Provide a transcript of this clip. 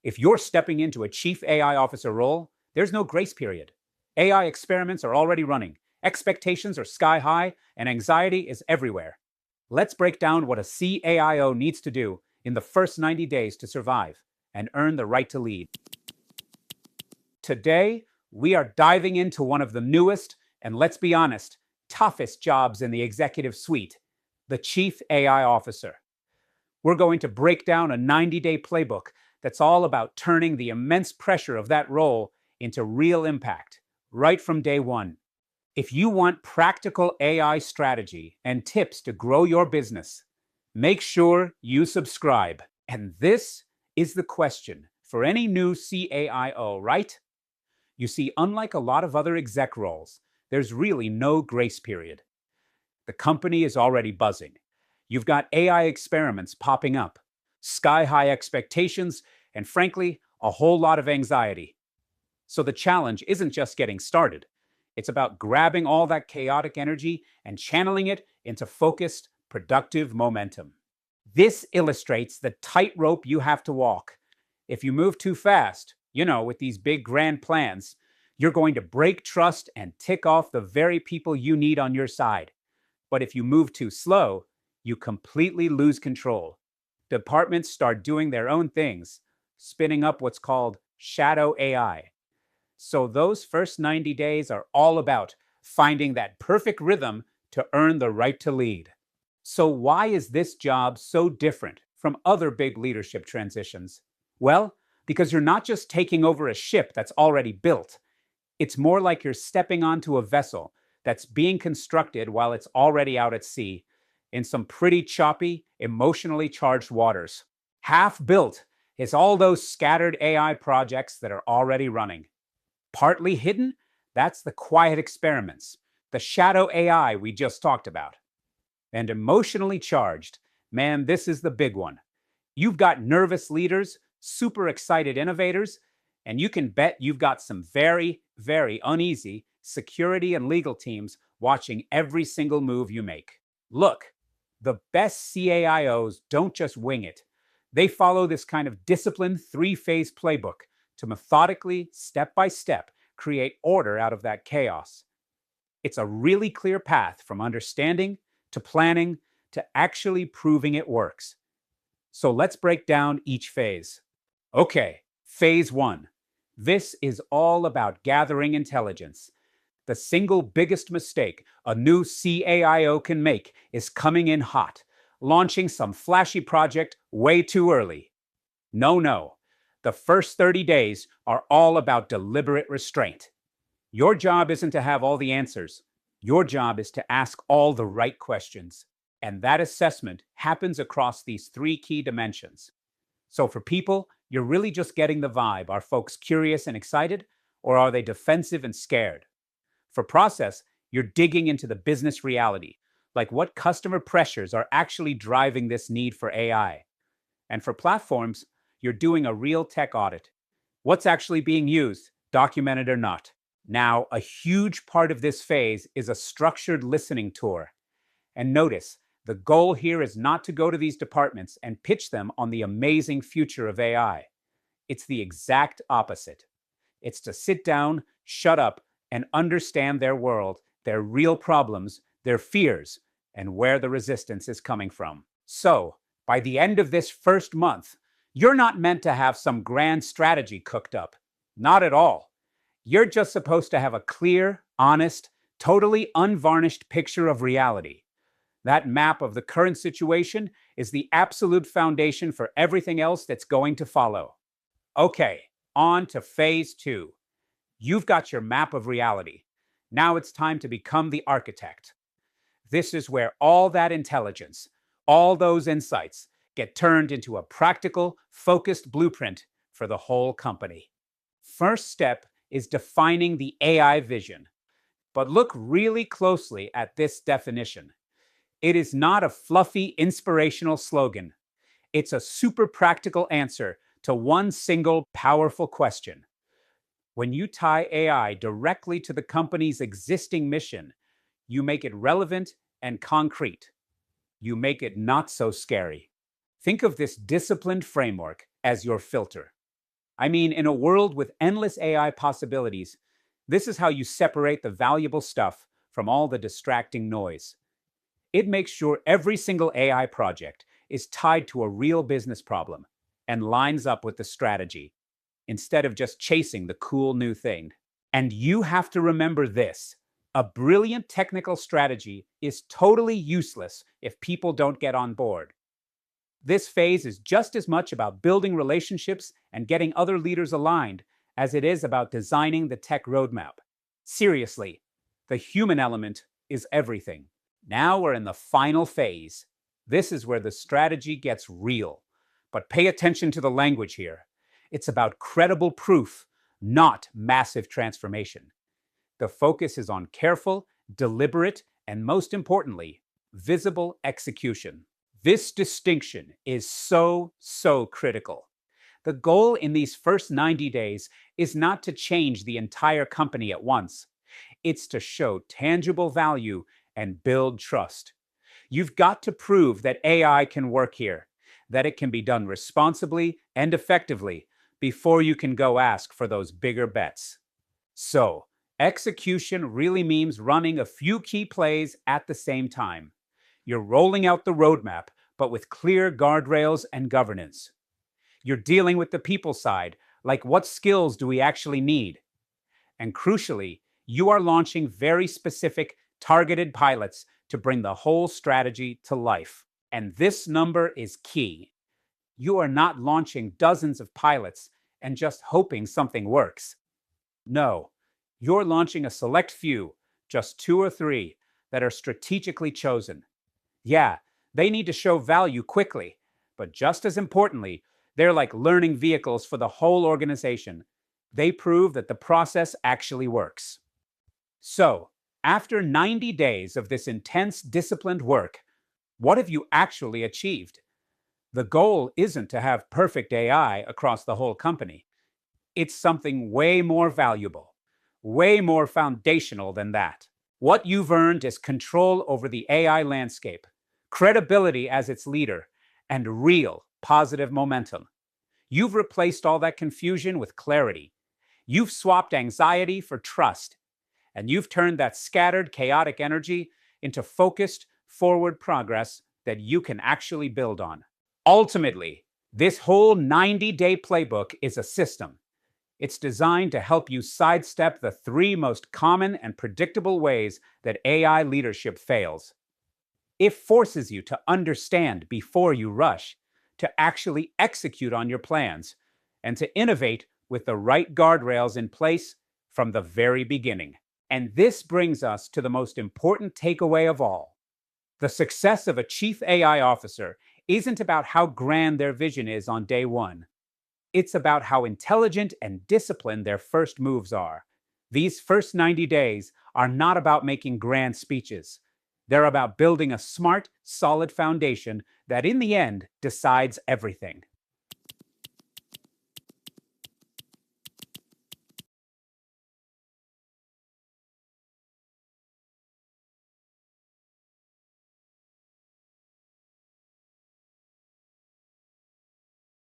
If you're stepping into a chief AI officer role, there's no grace period. AI experiments are already running, expectations are sky high, and anxiety is everywhere. Let's break down what a CAIO needs to do in the first 90 days to survive and earn the right to lead. Today, we are diving into one of the newest and, let's be honest, toughest jobs in the executive suite, the Chief AI Officer. We're going to break down a 90-day playbook that's all about turning the immense pressure of that role into real impact, right from day one. If you want practical AI strategy and tips to grow your business, make sure you subscribe. And this is the question for any new CAIO, right? You see, unlike a lot of other exec roles, there's really no grace period. The company is already buzzing. You've got AI experiments popping up, sky-high expectations, and frankly, a whole lot of anxiety. So the challenge isn't just getting started. It's about grabbing all that chaotic energy and channeling it into focused, productive momentum. This illustrates the tightrope you have to walk. If you move too fast, with these big grand plans, you're going to break trust and tick off the very people you need on your side. But if you move too slow, you completely lose control. Departments start doing their own things, spinning up what's called shadow AI. So those first 90 days are all about finding that perfect rhythm to earn the right to lead. So why is this job so different from other big leadership transitions? Well, because you're not just taking over a ship that's already built. It's more like you're stepping onto a vessel that's being constructed while it's already out at sea in some pretty choppy, emotionally charged waters. Half built is all those scattered AI projects that are already running. Partly hidden, that's the quiet experiments, the shadow AI we just talked about. And emotionally charged, man, this is the big one. You've got nervous leaders, super excited innovators, and you can bet you've got some very, very uneasy security and legal teams watching every single move you make. Look, the best CAIOs don't just wing it. They follow this kind of disciplined three-phase playbook to methodically, step by step, create order out of that chaos. It's a really clear path from understanding to planning to actually proving it works. So let's break down each phase. Okay, phase one. This is all about gathering intelligence. The single biggest mistake a new CAIO can make is coming in hot, launching some flashy project way too early. No. The first 30 days are all about deliberate restraint. Your job isn't to have all the answers. Your job is to ask all the right questions. And that assessment happens across these three key dimensions. So for people, you're really just getting the vibe. Are folks curious and excited, or are they defensive and scared? For process, you're digging into the business reality, like what customer pressures are actually driving this need for AI. And for platforms, you're doing a real tech audit. What's actually being used, documented or not? Now, a huge part of this phase is a structured listening tour. And notice, the goal here is not to go to these departments and pitch them on the amazing future of AI. It's the exact opposite. It's to sit down, shut up, and understand their world, their real problems, their fears, and where the resistance is coming from. So, by the end of this first month, you're not meant to have some grand strategy cooked up. Not at all. You're just supposed to have a clear, honest, totally unvarnished picture of reality. That map of the current situation is the absolute foundation for everything else that's going to follow. Okay, on to phase two. You've got your map of reality. Now it's time to become the architect. This is where all that intelligence, all those insights, get turned into a practical, focused blueprint for the whole company. First step is defining the AI vision. But look really closely at this definition. It is not a fluffy, inspirational slogan. It's a super practical answer to one single powerful question. When you tie AI directly to the company's existing mission, you make it relevant and concrete. You make it not so scary. Think of this disciplined framework as your filter. I mean, in a world with endless AI possibilities, this is how you separate the valuable stuff from all the distracting noise. It makes sure every single AI project is tied to a real business problem and lines up with the strategy, instead of just chasing the cool new thing. And you have to remember this: a brilliant technical strategy is totally useless if people don't get on board. This phase is just as much about building relationships and getting other leaders aligned as it is about designing the tech roadmap. Seriously, the human element is everything. Now we're in the final phase. This is where the strategy gets real. But pay attention to the language here. It's about credible proof, not massive transformation. The focus is on careful, deliberate, and most importantly, visible execution. This distinction is so critical. The goal in these first 90 days is not to change the entire company at once. It's to show tangible value and build trust. You've got to prove that AI can work here, that it can be done responsibly and effectively before you can go ask for those bigger bets. So, execution really means running a few key plays at the same time. You're rolling out the roadmap, but with clear guardrails and governance. You're dealing with the people side, like what skills do we actually need? And crucially, you are launching very specific, targeted pilots to bring the whole strategy to life. And this number is key. You are not launching dozens of pilots and just hoping something works. No, you're launching a select few, just 2 or 3, that are strategically chosen. Yeah, they need to show value quickly, but just as importantly, they're like learning vehicles for the whole organization. They prove that the process actually works. So, after 90 days of this intense, disciplined work, what have you actually achieved? The goal isn't to have perfect AI across the whole company. It's something way more valuable, way more foundational than that. What you've earned is control over the AI landscape, credibility as its leader, and real positive momentum. You've replaced all that confusion with clarity. You've swapped anxiety for trust, and you've turned that scattered, chaotic energy into focused, forward progress that you can actually build on. Ultimately, this whole 90-day playbook is a system. It's designed to help you sidestep the 3 most common and predictable ways that AI leadership fails. It forces you to understand before you rush, to actually execute on your plans, and to innovate with the right guardrails in place from the very beginning. And this brings us to the most important takeaway of all. The success of a chief AI officer isn't about how grand their vision is on day 1. It's about how intelligent and disciplined their first moves are. These first 90 days are not about making grand speeches. They're about building a smart, solid foundation that in the end decides everything.